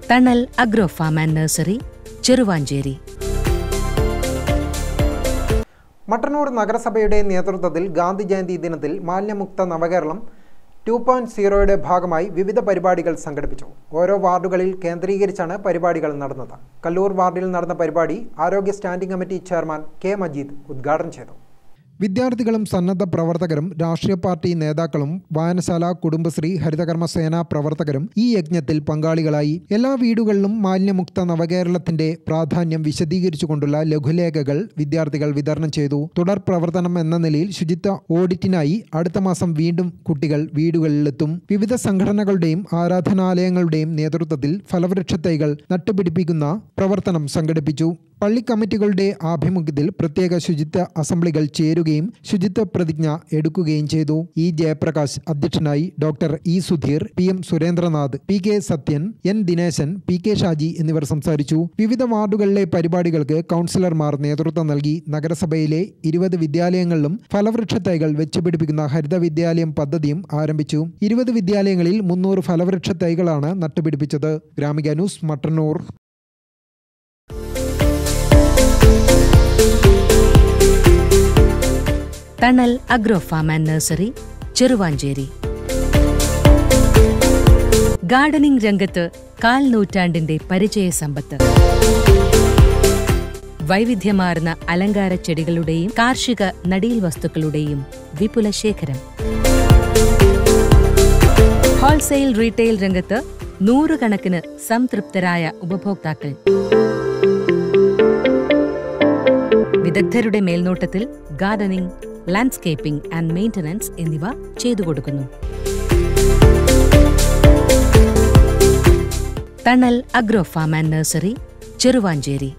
തണൽ agro farm and nursery, Cheruvanchery. Mattannur നഗരസഭയുടെ നേതൃത്വത്തിൽ ഗാന്ധി ജയന്തി ദിനത്തിൽ മാലിന്യമുക്ത നവകേരളം 2.0യുടെ ഭാഗമായി വിവിധ പരിപാടികൾ സംഘടിപ്പിച്ചു. ഓരോ വാർഡുകളിൽ കേന്ദ്രീകരിച്ചാണ് പരിപാടികൾ നടന്നത്. കല്ലൂർ വാർഡിൽ നടന്ന പരിപാടി ആരോഗ്യ standing committee chairman K Majeed ഉദ്ഘാടനം ചെയ്തു. വിദ്യാർത്ഥികളും സന്നദ്ധ പ്രവർത്തകരും രാഷ്ട്രീയ പാർട്ടി നേതാക്കളും വായനശാല, കുടുംബശ്രീ, ഹരിതകർമ്മസേന പ്രവർത്തകരും ഈ യജ്ഞത്തിൽ പങ്കാളികളായി. എല്ലാ വീടുകളിലും മാലിന്യമുക്ത നവകേരളത്തിന്റെ പ്രാധാന്യം വിശദീകരിച്ചുകൊണ്ടുള്ള ലഘുലേഖകൾ വിദ്യാർത്ഥികൾ വിതരണം ചെയ്തു. തുടർ പ്രവർത്തനം എന്ന നിലയിൽ ശുചിത്വ ഓഡിറ്റിനായി അടുത്ത മാസം വീണ്ടും കുട്ടികൾ വീടുകളിലെത്തും. വിവിധ സംഘടനകളുടെയും ആരാധനാലയങ്ങളുടെയും നേതൃത്വത്തിൽ ഫലവൃക്ഷ തൈകൾ നട്ടുപിടിപ്പിക്കുന്ന പ്രവർത്തനം സംഘടിപ്പിച്ചു. പള്ളി കമ്മിറ്റികളുടെ ആഭിമുഖ്യത്തിൽ പ്രത്യേക ശുചിത്വ അസംബ്ലികൾ ചേരുകയും ശുചിത്വ പ്രതിജ്ഞ എടുക്കുകയും ചെയ്തു. ഇ ജയപ്രകാശ് അധ്യക്ഷനായി. Doctor E Sudheer, PM Surendranath, PK Sathyan, N Dineshan, PK Shaji എന്നിവർ സംസാരിച്ചു. വിവിധ വാർഡുകളിലെ പരിപാടികൾക്ക് കൗൺസിലർമാർ നേതൃത്വം നൽകി. നഗരസഭയിലെ 20 വിദ്യാലയങ്ങളിലും ഫലവൃക്ഷ തൈകൾ വെച്ചുപിടിപ്പിക്കുന്ന ഹരിത വിദ്യാലയം പദ്ധതിയും ആരംഭിച്ചു. 20 വിദ്യാലയങ്ങളിൽ 300 ഫലവൃക്ഷ തൈകളാണ് നട്ടുപിടിപ്പിച്ചത്. Gramika news, Mattannur. Thanal agro farm and nursery, Cheruvanchery. Gardening രംഗത്ത് 1/4 നൂറ്റാണ്ടിന്റെ പരിചയ സമ്പത്ത്. വൈവിധ്യമാർന്ന അലങ്കാര ചെടികളുടെയും കാർഷിക നടീൽ വസ്തുക്കളുടെയും വിപുല ശേഖരം. ഹോൾസെയിൽ റീറ്റെയിൽ രംഗത്ത് 100 കണക്കിന് സംതൃപ്തരായ ഉപഭോക്താക്കൾ. വിദഗ്ധരുടെ മേൽനോട്ടത്തിൽ ഗാർഡനിംഗ്, ലാൻഡ്സ്കേപ്പിംഗ് ആൻഡ് മെയിന്റനൻസ് എന്നിവ ചെയ്തു കൊടുക്കുന്നു. Thanal agro farm and nursery, Cheruvanchery.